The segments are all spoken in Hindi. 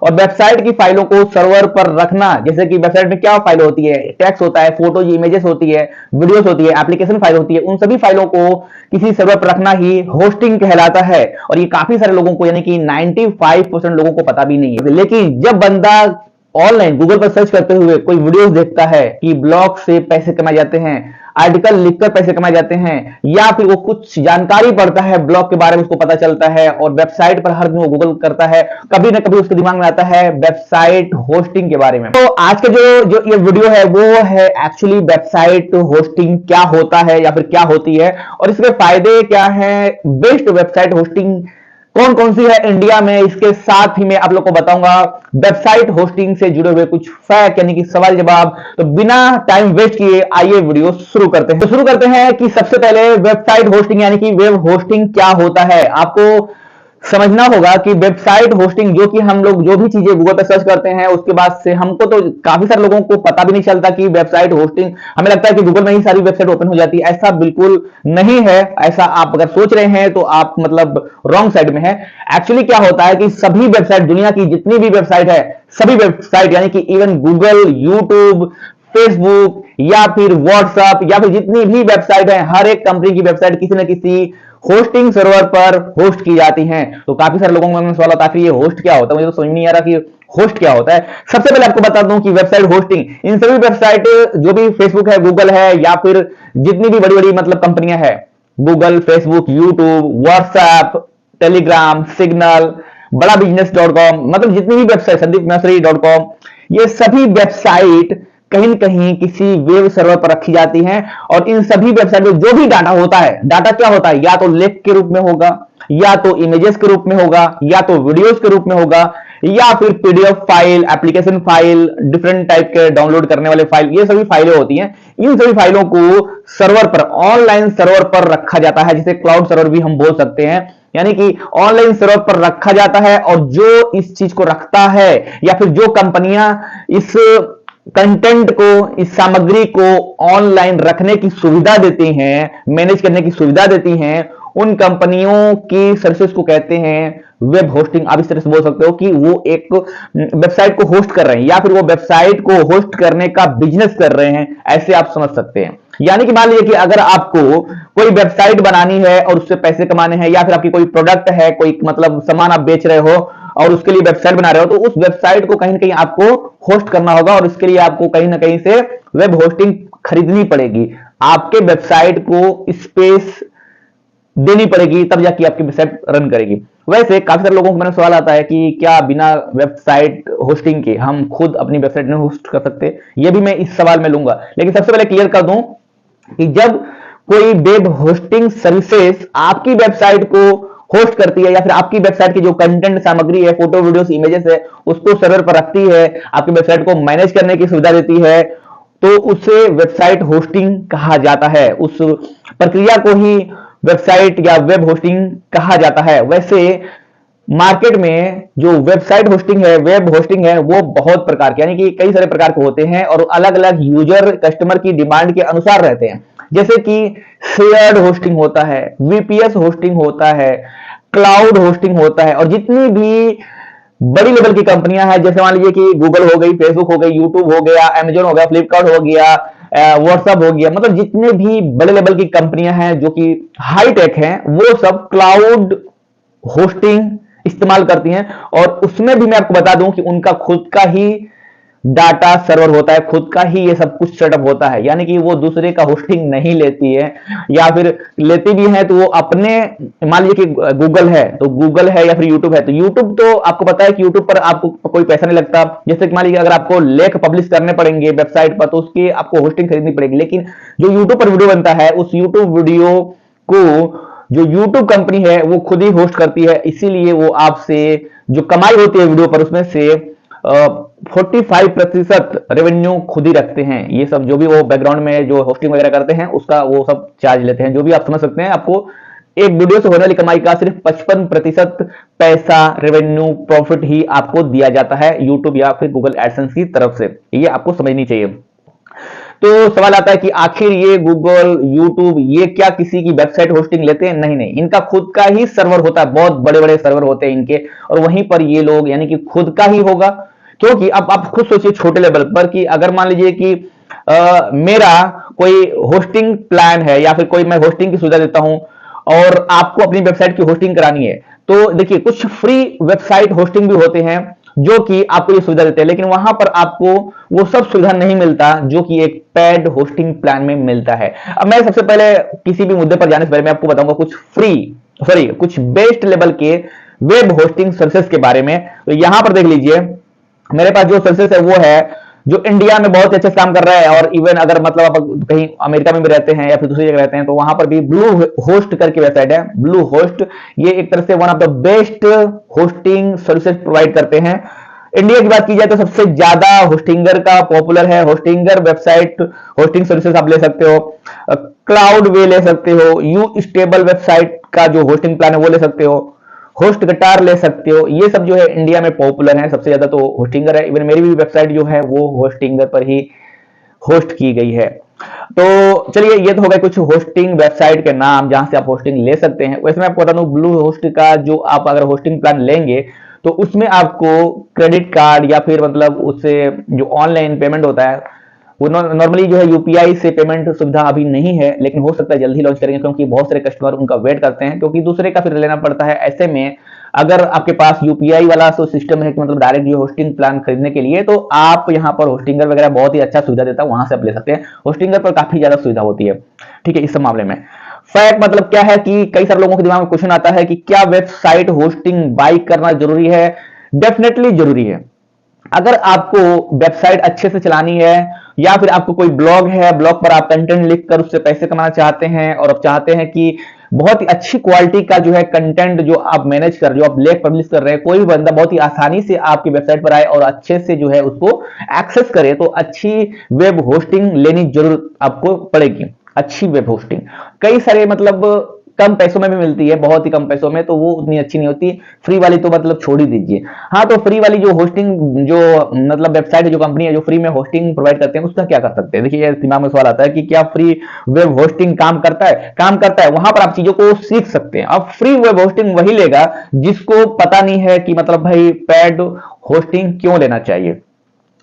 और वेबसाइट की फाइलों को सर्वर पर रखना, जैसे कि वेबसाइट में क्या फाइल होती है, टेक्स्ट होता है, फोटोज, इमेजेस होती है, वीडियोस होती है, एप्लीकेशन फाइल होती है, उन सभी फाइलों को किसी सर्वर पर रखना ही होस्टिंग कहलाता है। और ये काफी सारे लोगों को, यानी कि 95% लोगों को पता भी नहीं है। लेकिन जब बंदा ऑनलाइन गूगल पर सर्च करते हुए कोई वीडियोस देखता है कि ब्लॉग से पैसे कमाए जाते हैं, आर्टिकल लिखकर पैसे कमाए जाते हैं, या फिर वो कुछ जानकारी पढ़ता है ब्लॉग के बारे में, उसको पता चलता है, और वेबसाइट पर हर दिन वो गूगल करता है, कभी ना कभी उसके दिमाग में आता है वेबसाइट होस्टिंग के बारे में। तो आज का जो जो ये वीडियो है वो है एक्चुअली वेबसाइट होस्टिंग क्या होता है या फिर क्या होती है, और इसके फायदे क्या है, बेस्ट वेबसाइट होस्टिंग कौन कौन सी है इंडिया में। इसके साथ ही मैं आप लोग को बताऊंगा वेबसाइट होस्टिंग से जुड़े हुए कुछ फैक्ट, यानी कि सवाल जवाब। तो बिना टाइम वेस्ट किए आइए वीडियो शुरू करते हैं। तो शुरू करते हैं कि सबसे पहले वेबसाइट होस्टिंग यानी कि वेब होस्टिंग क्या होता है। आपको समझना होगा कि वेबसाइट होस्टिंग, जो कि हम लोग जो भी चीजें गूगल पर सर्च करते हैं उसके बाद से हमको, तो काफी सारे लोगों को पता भी नहीं चलता कि वेबसाइट होस्टिंग, हमें लगता है कि गूगल में ही सारी वेबसाइट ओपन हो जाती है। ऐसा बिल्कुल नहीं है। ऐसा आप अगर सोच रहे हैं तो आप मतलब रॉन्ग साइड में है। एक्चुअली क्या होता है कि सभी वेबसाइट, दुनिया की जितनी भी वेबसाइट है, सभी वेबसाइट यानी कि इवन गूगल, यूट्यूब, फेसबुक या फिर व्हाट्सएप या फिर जितनी भी वेबसाइट है, हर एक कंपनी की वेबसाइट किसी न किसी होस्टिंग सर्वर पर होस्ट की जाती हैं। तो काफी सारे लोगों में सवाल आता है कि ये होस्ट क्या होता है, मुझे तो समझ नहीं आ रहा कि होस्ट क्या होता है। सबसे पहले आपको बता दूं कि वेबसाइट होस्टिंग, इन सभी वेबसाइट, जो भी फेसबुक है, गूगल है, या फिर जितनी भी बड़ी बड़ी मतलब कंपनियां हैं, Google, Facebook, YouTube, WhatsApp, Telegram, signal, बड़ा बिजनेस.com, मतलब जितनी भी वेबसाइट, sandeepnursery.com, ये सभी वेबसाइट कहीं न कहीं किसी वेब सर्वर पर रखी जाती हैं। और इन सभी वेबसाइट में जो भी डाटा होता है, डाटा क्या होता है, या तो लेख के रूप में होगा, या तो इमेजेस के रूप में होगा, या तो वीडियोस के रूप में होगा, या फिर PDF file, application file, different type के डाउनलोड करने वाले फाइल, ये सभी फाइलें होती हैं। इन सभी फाइलों को सर्वर पर, ऑनलाइन सर्वर पर रखा जाता है, जिसे क्लाउड सर्वर भी हम बोल सकते हैं। यानी कि ऑनलाइन सर्वर पर रखा जाता है, और जो इस चीज को रखता है या फिर जो कंपनियां इस कंटेंट को, इस सामग्री को ऑनलाइन रखने की सुविधा देती हैं, मैनेज करने की सुविधा देती हैं, उन कंपनियों की सर्विसेज को कहते हैं वेब होस्टिंग। आप इस तरह से बोल सकते हो कि वो एक वेबसाइट को होस्ट कर रहे हैं, या फिर वो वेबसाइट को होस्ट करने का बिजनेस कर रहे हैं, ऐसे आप समझ सकते हैं। यानी कि मान लीजिए कि अगर आपको कोई वेबसाइट बनानी है और उससे पैसे कमाने हैं, या फिर आपकी कोई प्रोडक्ट है, कोई मतलब सामान आप बेच रहे हो और उसके लिए वेबसाइट बना रहे हो, तो उस वेबसाइट को कहीं ना कहीं आपको होस्ट करना होगा, और इसके लिए आपको कहीं ना कहीं से वेब होस्टिंग खरीदनी पड़ेगी। आपके वेबसाइट को स्पेस देनी पड़ेगी, तब जाके आपकी वेबसाइट रन करेगी। वैसे काफी सारे लोगों को मैंने सवाल आता है कि क्या बिना वेबसाइट होस्टिंग के हम खुद अपनी वेबसाइट नहीं होस्ट कर सकते। ये भी मैं इस सवाल में लूंगा, लेकिन सबसे पहले क्लियर कर दूं कि जब कोई वेब होस्टिंग सर्विसेज आपकी वेबसाइट को होस्ट करती है, या फिर आपकी वेबसाइट की जो कंटेंट सामग्री है, फोटो, वीडियोस, इमेजेस है, उसको सर्वर पर रखती है, आपकी वेबसाइट को मैनेज करने की सुविधा देती है, तो उसे वेबसाइट होस्टिंग कहा जाता है। उस प्रक्रिया को ही वेबसाइट या वेब होस्टिंग कहा जाता है। वैसे मार्केट में जो वेबसाइट होस्टिंग है, वेब होस्टिंग है, वो बहुत प्रकार के, यानी कि कई सारे प्रकार के होते हैं, और अलग अलग यूजर, कस्टमर की डिमांड के अनुसार रहते हैं। जैसे कि शेयर्ड होस्टिंग होता है, वीपीएस होस्टिंग होता है, क्लाउड होस्टिंग होता है, और जितनी भी बड़ी लेवल की कंपनियां हैं, जैसे मान लीजिए कि गूगल हो गई, फेसबुक हो गई, यूट्यूब हो गया, अमेजोन हो गया, फ्लिपकार्ट हो गया, व्हाट्सएप हो गया, मतलब जितने भी बड़े लेवल की कंपनियां हैं जो कि हाईटेक हैं, वो सब क्लाउड होस्टिंग इस्तेमाल करती हैं। और उसमें भी मैं आपको बता दूं कि उनका खुद का ही डाटा सर्वर होता है, खुद का ही ये सब कुछ सेटअप होता है, यानी कि वो दूसरे का होस्टिंग नहीं लेती है, या फिर लेती भी है तो वो अपने, मान लीजिए कि गूगल है तो गूगल है, या फिर यूट्यूब है तो यूट्यूब, तो आपको पता है कि यूट्यूब पर आपको कोई पैसा नहीं लगता। जैसे कि मान लीजिए अगर आपको लेख पब्लिश करने पड़ेंगे वेबसाइट पर, तो उसकी आपको होस्टिंग खरीदनी पड़ेगी। लेकिन जो यूट्यूब पर वीडियो बनता है, उस यूट्यूब वीडियो को जो यूट्यूब कंपनी है वो खुद ही होस्ट करती है, इसीलिए वो आपसे जो कमाई होती है वीडियो पर, उसमें से 45% रेवेन्यू खुद ही रखते हैं। ये सब जो भी वो बैकग्राउंड में जो होस्टिंग वगैरह करते हैं, उसका वो सब चार्ज लेते हैं। जो भी आप समझ सकते हैं, आपको एक वीडियो से होने वाली कमाई का सिर्फ 55% पैसा, रेवेन्यू, प्रॉफिट ही आपको दिया जाता है यूट्यूब या फिर गूगल एडसेंस की तरफ से। ये आपको समझनी चाहिए। तो सवाल आता है कि आखिर ये गूगल, यूट्यूब ये क्या किसी की वेबसाइट होस्टिंग लेते हैं? नहीं नहीं, इनका खुद का ही सर्वर होता है, बहुत बड़े बड़े सर्वर होते हैं इनके, और वहीं पर ये लोग यानी कि खुद का ही होगा। क्योंकि अब आप खुद सोचिए छोटे लेवल पर कि अगर मान लीजिए कि मेरा कोई होस्टिंग प्लान है या फिर कोई मैं होस्टिंग की सुविधा देता हूं और आपको अपनी वेबसाइट की होस्टिंग करानी है, तो देखिए कुछ फ्री वेबसाइट होस्टिंग भी होते हैं जो कि आपको ये सुविधा देते हैं, लेकिन वहां पर आपको वो सब सुविधा नहीं मिलता जो कि एक पेड होस्टिंग प्लान में मिलता है। अब मैं सबसे पहले किसी भी मुद्दे पर जाने से पहले मैं आपको बताऊंगा कुछ बेस्ट लेवल के वेब होस्टिंग सर्विसेज के बारे में। तो यहां पर देख लीजिए मेरे पास जो सर्विसेज है वो है जो इंडिया में बहुत अच्छे से काम कर रहा है, और इवन अगर मतलब आप कहीं अमेरिका में भी रहते हैं या फिर दूसरी जगह रहते हैं तो वहां पर भी ब्लू होस्ट करके वेबसाइट है, ब्लू होस्ट। ये एक तरह से one of the best hosting services provide करते हैं। इंडिया की बात की जाए तो सबसे ज्यादा होस्टिंगर का पॉपुलर है, होस्टिंगर वेबसाइट होस्टिंग सर्विसेज आप ले सकते हो, क्लाउड वे ले सकते हो, यू स्टेबल वेबसाइट का जो होस्टिंग प्लान है वो ले सकते हो, होस्ट गिटार ले सकते हो। ये सब जो है इंडिया में पॉपुलर है, सबसे ज्यादा तो होस्टिंगर है। इवन मेरी भी वेबसाइट जो है वो होस्टिंगर पर ही होस्ट की गई है। तो चलिए ये तो हो गए कुछ होस्टिंग वेबसाइट के नाम जहां से आप होस्टिंग ले सकते हैं। वैसे मैं आपको बता दूं ब्लू होस्ट का जो आप अगर होस्टिंग प्लान लेंगे तो उसमें आपको क्रेडिट कार्ड या फिर मतलब उससे जो ऑनलाइन पेमेंट होता है वो नॉर्मली जो है यूपीआई से पेमेंट सुविधा अभी नहीं है, लेकिन हो सकता है जल्दी लॉन्च करेंगे क्योंकि बहुत सारे कस्टमर उनका वेट करते हैं, क्योंकि दूसरे का फिर लेना पड़ता है। ऐसे में अगर आपके पास यूपीआई वाला तो सिस्टम है कि मतलब डायरेक्ट जो होस्टिंग प्लान खरीदने के लिए, तो आप यहाँ पर होस्टिंगर वगैरह बहुत ही अच्छा सुविधा देता है, वहां से आप ले सकते हैं। होस्टिंगर पर काफी ज्यादा सुविधा होती है, ठीक है। इस मामले में फैक्ट मतलब क्या है कि कई सारे लोगों के दिमाग में क्वेश्चन आता है कि क्या वेबसाइट होस्टिंग बाई करना जरूरी है? डेफिनेटली जरूरी है। अगर आपको वेबसाइट अच्छे से चलानी है या फिर आपको कोई ब्लॉग है, ब्लॉग पर आप कंटेंट लिखकर उससे पैसे कमाना चाहते हैं और आप चाहते हैं कि बहुत ही अच्छी क्वालिटी का जो है कंटेंट जो आप मैनेज कर, जो आप लेख पब्लिश कर रहे हैं, कोई बंदा बहुत ही आसानी से आपकी वेबसाइट पर आए और अच्छे से जो है उसको एक्सेस करे, तो अच्छी वेब होस्टिंग लेनी जरूर आपको पड़ेगी। अच्छी वेब होस्टिंग कई सारे मतलब कम पैसों में भी मिलती है, बहुत ही कम पैसों में, तो वो उतनी अच्छी नहीं होती। फ्री वाली तो मतलब छोड़ ही दीजिए। हाँ, तो फ्री वाली जो होस्टिंग जो मतलब वेबसाइट है, जो कंपनी है जो फ्री में होस्टिंग प्रोवाइड करते हैं, उसका क्या कर सकते हैं? देखिए दिमाग में सवाल आता है कि क्या फ्री वेब होस्टिंग काम करता है? काम करता है। वहां पर आप चीजों को सीख सकते हैं। अब फ्री वेब होस्टिंग वही लेगा जिसको पता नहीं है कि मतलब भाई पेड होस्टिंग क्यों लेना चाहिए,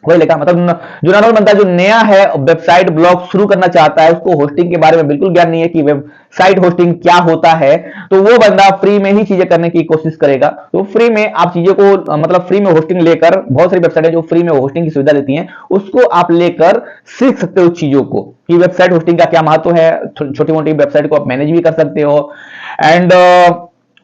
वही लेगा। मतलब जो नॉर्मल बंदा जो नया है वेबसाइट ब्लॉग शुरू करना चाहता है, उसको होस्टिंग के बारे में बिल्कुल ज्ञान नहीं है कि वेबसाइट होस्टिंग क्या होता है, तो वो बंदा फ्री में ही चीजें करने की कोशिश करेगा। तो फ्री में आप चीजों को मतलब फ्री में होस्टिंग लेकर, बहुत सारी वेबसाइट है जो फ्री में होस्टिंग की सुविधा देती हैं, उसको आप लेकर सीख सकते हो चीजों को कि वेबसाइट होस्टिंग का क्या महत्व है। छोटी मोटी वेबसाइट को आप मैनेज भी कर सकते हो। एंड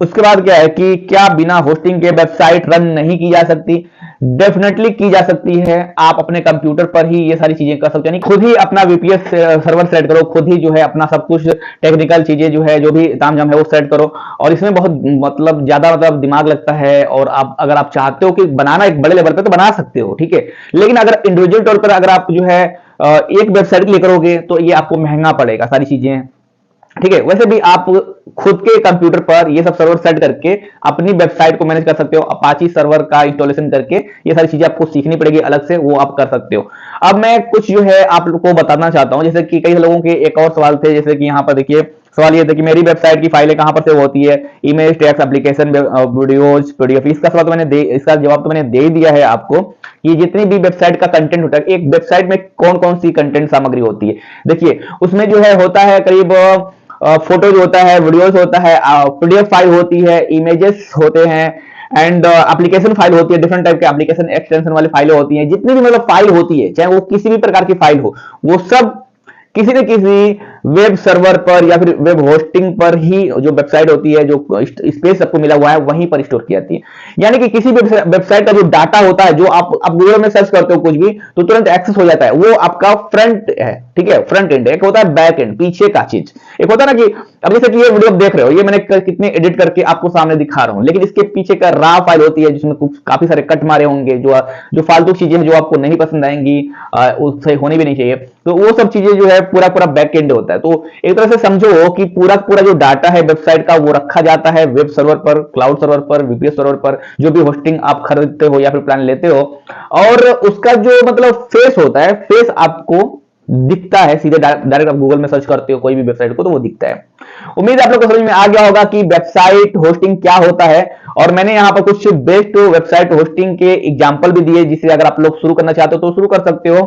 उसके बाद क्या है कि क्या बिना होस्टिंग के वेबसाइट रन नहीं की जा सकती? डेफिनेटली की जा सकती है। आप अपने कंप्यूटर पर ही ये सारी चीजें कर सकते हैं, खुद ही अपना वीपीएस सर्वर सेट करो, खुद ही जो है अपना सब कुछ टेक्निकल चीजें जो है, जो भी तामझाम है वो सेट करो। और इसमें बहुत मतलब ज्यादा मतलब दिमाग लगता है, और आप अगर आप चाहते हो कि बनाना एक बड़े लेवल पे तो बना सकते हो, ठीक है। लेकिन अगर इंडिविजुअल तौर पर अगर आप जो है एक वेबसाइट के लिए करोगे तो ये आपको महंगा पड़ेगा सारी चीजें, ठीक है। वैसे भी आप खुद के कंप्यूटर पर ये सब सर्वर सेट करके अपनी वेबसाइट को मैनेज कर सकते हो। अपाची सर्वर का इंस्टॉलेशन करके ये सारी चीजें आपको सीखनी पड़ेगी अलग से, वो आप कर सकते हो। अब मैं कुछ जो है आप लोगों को बताना चाहता हूं, जैसे कि कई लोगों के एक और सवाल थे, जैसे कि यहाँ पर देखिए सवाल ये था कि मेरी वेबसाइट की फाइलें कहां पर सेव होती है, image, text, application, videos, PDF. इसका जवाब तो मैंने दे ही दिया है आपको कि जितनी भी वेबसाइट का कंटेंट होता है, एक वेबसाइट में कौन कौन सी कंटेंट सामग्री होती है। देखिए उसमें जो है होता है करीब फोटोज होता है, वीडियोस होता है, पीडीएफ फाइल होती है, इमेजेस होते हैं, एंड एप्लीकेशन फाइल होती है, डिफरेंट टाइप के एप्लीकेशन एक्सटेंशन वाली फाइलें होती हैं। जितनी भी मतलब फाइल होती है, चाहे वो किसी भी प्रकार की फाइल हो, वो सब किसी न किसी वेब सर्वर पर या फिर वेब होस्टिंग पर ही जो वेबसाइट होती है, जो स्पेस आपको मिला हुआ है, वहीं पर स्टोर की जाती है। यानी कि किसी भी वेबसाइट का जो डाटा होता है, जो आप गूगल में सर्च करते हो कुछ भी तो तुरंत एक्सेस हो जाता है, वो आपका फ्रंट है, ठीक है। फ्रंट एंड एक होता है, बैक एंड पीछे का चीज। एक होता है ना कि अब जैसे कि ये वीडियो आप देख रहे हो, ये मैंने कितने एडिट करके आपको सामने दिखा रहा हूं, लेकिन इसके पीछे का रॉ फाइल होती है जिसमें काफी सारे कट मारे होंगे, जो फालतू चीजें हैं जो आपको नहीं पसंद आएंगी, उससे होनी भी नहीं चाहिए, तो वो सब चीजें जो है पूरा पूरा बैक एंड होता है। तो एक तरह से समझो कि पूरा पूरा जो डाटा है वेबसाइट का वो रखा जाता है वेब सर्वर पर, क्लाउड सर्वर पर, वीपीएस सर्वर पर, जो भी होस्टिंग आप खरीदते हो या फिर प्लान लेते हो। और उसका जो मतलब फेस होता है, फेस आपको दिखता है सीधे, डायरेक्ट आप गूगल में सर्च करते हो कोई भी वेबसाइट को तो वो दिखता है। उम्मीद है आप लोग को समझ में आ गया होगा कि वेबसाइट होस्टिंग क्या होता है, और मैंने यहाँ पर कुछ बेस्ट वेबसाइट होस्टिंग के एग्जांपल भी दिए, जिसे अगर आप लोग शुरू करना चाहते हो तो शुरू कर सकते हो।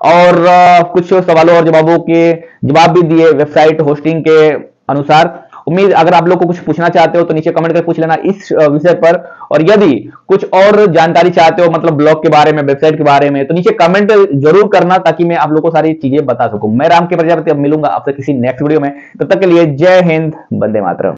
और कुछ सवालों और जवाबों के जवाब भी दिए वेबसाइट होस्टिंग के अनुसार। उम्मीद, अगर आप लोग को कुछ पूछना चाहते हो तो नीचे कमेंट करके पूछ लेना इस विषय पर, और यदि कुछ और जानकारी चाहते हो मतलब ब्लॉग के बारे में, वेबसाइट के बारे में, तो नीचे कमेंट जरूर करना ताकि मैं आप लोग को सारी चीजें बता सकूं। मैं राम के प्रजापति, अब मिलूंगा आपसे किसी नेक्स्ट वीडियो में, तब तक के लिए जय हिंद, वंदे मातरम।